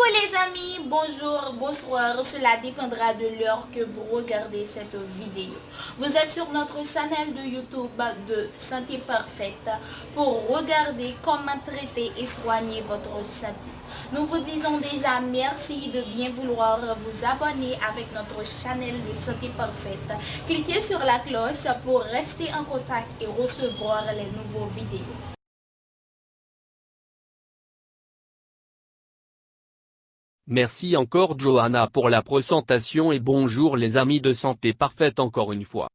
Coucou les amis, bonjour, bonsoir, cela dépendra de l'heure que vous regardez cette vidéo. Vous êtes sur notre chaîne de YouTube de Santé Parfaite pour regarder comment traiter et soigner votre santé. Nous vous disons déjà merci de bien vouloir vous abonner avec notre chaîne de Santé Parfaite. Cliquez sur la cloche pour rester en contact et recevoir les nouveaux vidéos. Merci encore Johanna pour la présentation et bonjour les amis de Santé Parfaite encore une fois.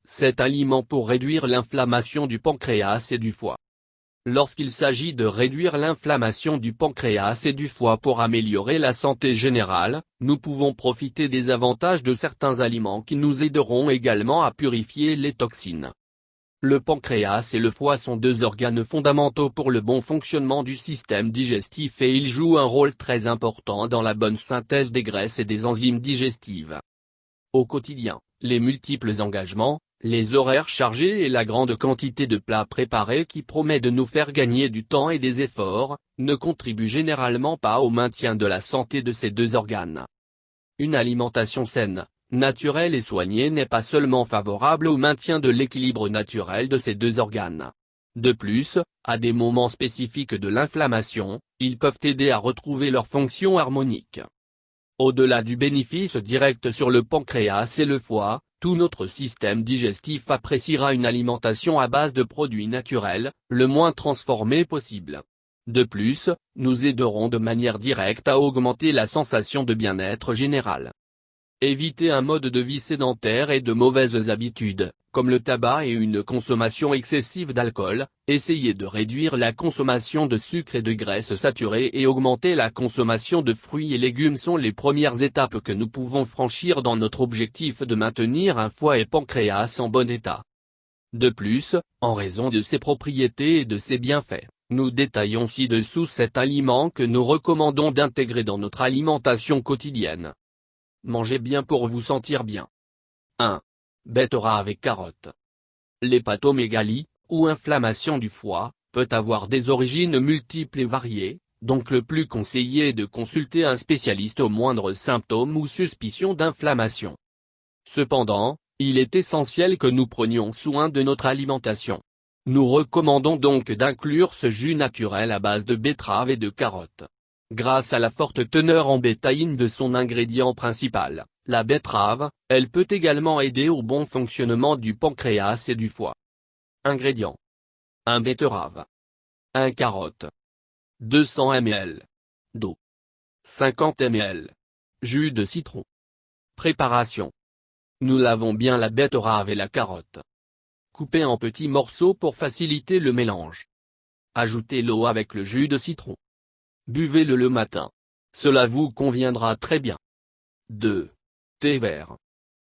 Cet aliment pour réduire l'inflammation du pancréas et du foie. Lorsqu'il s'agit de réduire l'inflammation du pancréas et du foie pour améliorer la santé générale, nous pouvons profiter des avantages de certains aliments qui nous aideront également à purifier les toxines. Le pancréas et le foie sont deux organes fondamentaux pour le bon fonctionnement du système digestif et ils jouent un rôle très important dans la bonne synthèse des graisses et des enzymes digestives. Au quotidien, les multiples engagements, les horaires chargés et la grande quantité de plats préparés qui promet de nous faire gagner du temps et des efforts, ne contribuent généralement pas au maintien de la santé de ces deux organes. Une alimentation saine, naturelle et soignée n'est pas seulement favorable au maintien de l'équilibre naturel de ces deux organes. De plus, à des moments spécifiques de l'inflammation, ils peuvent aider à retrouver leur fonction harmonique. Au-delà du bénéfice direct sur le pancréas et le foie, tout notre système digestif appréciera une alimentation à base de produits naturels, le moins transformés possible. De plus, nous aiderons de manière directe à augmenter la sensation de bien-être général. Éviter un mode de vie sédentaire et de mauvaises habitudes, comme le tabac et une consommation excessive d'alcool, essayez de réduire la consommation de sucre et de graisses saturées et augmenter la consommation de fruits et légumes sont les premières étapes que nous pouvons franchir dans notre objectif de maintenir un foie et pancréas en bon état. De plus, en raison de ses propriétés et de ses bienfaits, nous détaillons ci-dessous cet aliment que nous recommandons d'intégrer dans notre alimentation quotidienne. Mangez bien pour vous sentir bien. 1. Betterave avec carottes. L'hépatomégalie, ou inflammation du foie, peut avoir des origines multiples et variées, donc le plus conseillé est de consulter un spécialiste au moindre symptôme ou suspicion d'inflammation. Cependant, il est essentiel que nous prenions soin de notre alimentation. Nous recommandons donc d'inclure ce jus naturel à base de betterave et de carottes. Grâce à la forte teneur en bétaïne de son ingrédient principal, la betterave, elle peut également aider au bon fonctionnement du pancréas et du foie. Ingrédients. 1 betterave. 1 carotte. 200 ml. d'eau. 50 ml. Jus de citron. Préparation. Nous lavons bien la betterave et la carotte. Coupez en petits morceaux pour faciliter le mélange. Ajoutez l'eau avec le jus de citron. Buvez-le le matin. Cela vous conviendra très bien. 2. Thé vert.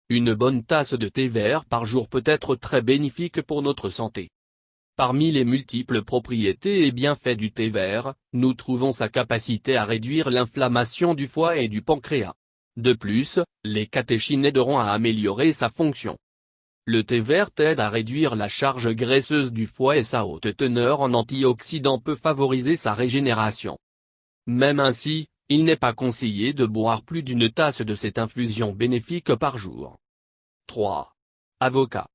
Une bonne tasse de thé vert par jour peut être très bénéfique pour notre santé. Parmi les multiples propriétés et bienfaits du thé vert, nous trouvons sa capacité à réduire l'inflammation du foie et du pancréas. De plus, les catéchines aideront à améliorer sa fonction. Le thé vert aide à réduire la charge graisseuse du foie et sa haute teneur en antioxydants peut favoriser sa régénération. Même ainsi, il n'est pas conseillé de boire plus d'une tasse de cette infusion bénéfique par jour. 3. Avocat.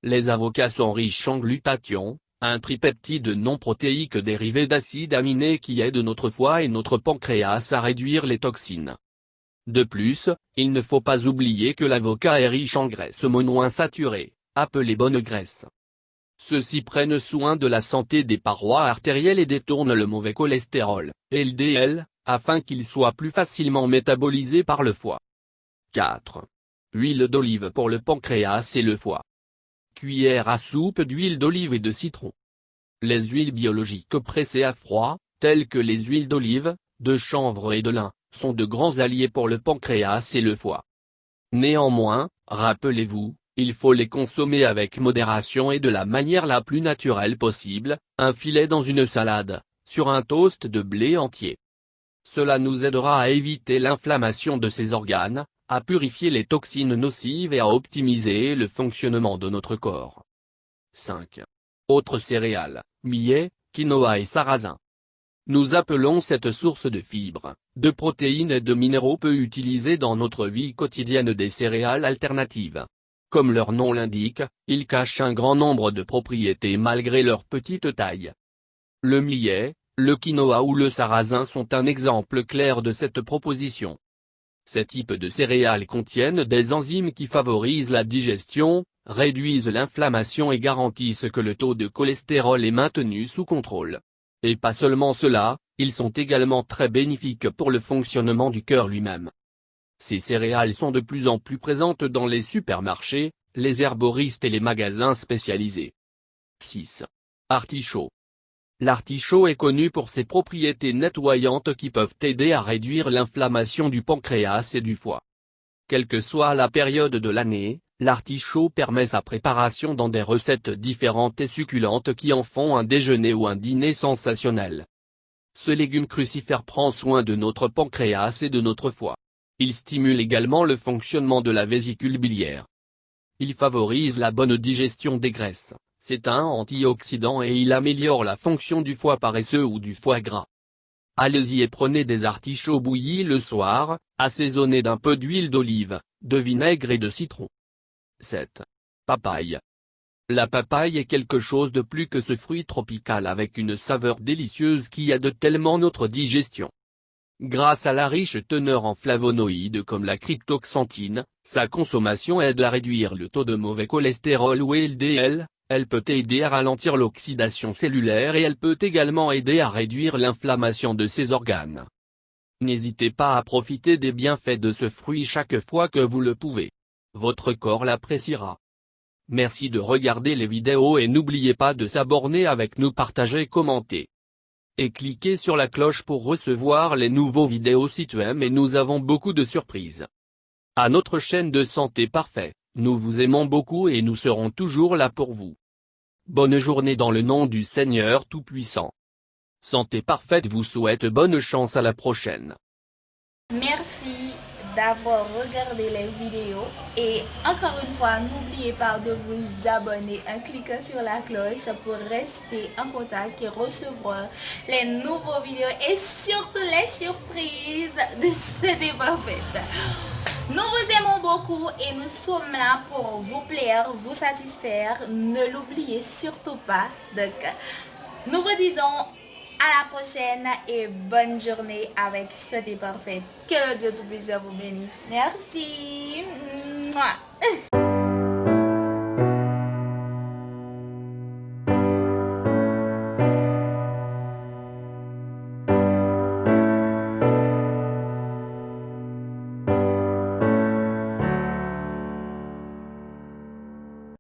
Les avocats sont riches en glutathion, un tripeptide non protéique dérivé d'acides aminés qui aide notre foie et notre pancréas à réduire les toxines. De plus, il ne faut pas oublier que l'avocat est riche en graisses monoinsaturées, appelées bonnes graisses. Ceux-ci prennent soin de la santé des parois artérielles et détournent le mauvais cholestérol, LDL, afin qu'il soit plus facilement métabolisé par le foie. 4. Huile d'olive pour le pancréas et le foie. Cuillère à soupe d'huile d'olive et de citron. Les huiles biologiques pressées à froid, telles que les huiles d'olive, de chanvre et de lin, sont de grands alliés pour le pancréas et le foie. Néanmoins, rappelez-vous, il faut les consommer avec modération et de la manière la plus naturelle possible, un filet dans une salade, sur un toast de blé entier. Cela nous aidera à éviter l'inflammation de ces organes, à purifier les toxines nocives et à optimiser le fonctionnement de notre corps. 5. Autres céréales, millet, quinoa et sarrasin. Nous appelons cette source de fibres, de protéines et de minéraux peu utilisés dans notre vie quotidienne des céréales alternatives. Comme leur nom l'indique, ils cachent un grand nombre de propriétés malgré leur petite taille. Le millet, le quinoa ou le sarrasin sont un exemple clair de cette proposition. Ces types de céréales contiennent des enzymes qui favorisent la digestion, réduisent l'inflammation et garantissent que le taux de cholestérol est maintenu sous contrôle. Et pas seulement cela, ils sont également très bénéfiques pour le fonctionnement du cœur lui-même. Ces céréales sont de plus en plus présentes dans les supermarchés, les herboristes et les magasins spécialisés. 6. Artichaut. L'artichaut est connu pour ses propriétés nettoyantes qui peuvent aider à réduire l'inflammation du pancréas et du foie. Quelle que soit la période de l'année, l'artichaut permet sa préparation dans des recettes différentes et succulentes qui en font un déjeuner ou un dîner sensationnel. Ce légume crucifère prend soin de notre pancréas et de notre foie. Il stimule également le fonctionnement de la vésicule biliaire. Il favorise la bonne digestion des graisses, c'est un antioxydant et il améliore la fonction du foie paresseux ou du foie gras. Allez-y et prenez des artichauts bouillis le soir, assaisonnés d'un peu d'huile d'olive, de vinaigre et de citron. 7. Papaye. La papaye est quelque chose de plus que ce fruit tropical avec une saveur délicieuse qui aide tellement notre digestion. Grâce à la riche teneur en flavonoïdes comme la cryptoxanthine, sa consommation aide à réduire le taux de mauvais cholestérol ou LDL, elle peut aider à ralentir l'oxydation cellulaire et elle peut également aider à réduire l'inflammation de ses organes. N'hésitez pas à profiter des bienfaits de ce fruit chaque fois que vous le pouvez. Votre corps l'appréciera. Merci de regarder les vidéos et n'oubliez pas de s'abonner avec nous, partager, commenter. Et cliquez sur la cloche pour recevoir les nouveaux vidéos si tu aimes et nous avons beaucoup de surprises. À notre chaîne de Santé Parfait, nous vous aimons beaucoup et nous serons toujours là pour vous. Bonne journée dans le nom du Seigneur Tout-Puissant. Santé Parfaite vous souhaite bonne chance à la prochaine. Merci d'avoir regardé les vidéos et encore une fois n'oubliez pas de vous abonner en cliquant sur la cloche pour rester en contact et recevoir les nouveaux vidéos et surtout les surprises de Santé Parfaite. Nous vous aimons beaucoup et nous sommes là pour vous plaire, vous satisfaire. Ne l'oubliez surtout pas. Donc, nous vous disons à la prochaine et bonne journée avec Santé Parfaite. Que le Dieu Tout-Puissant vous bénisse. Merci. Mouah.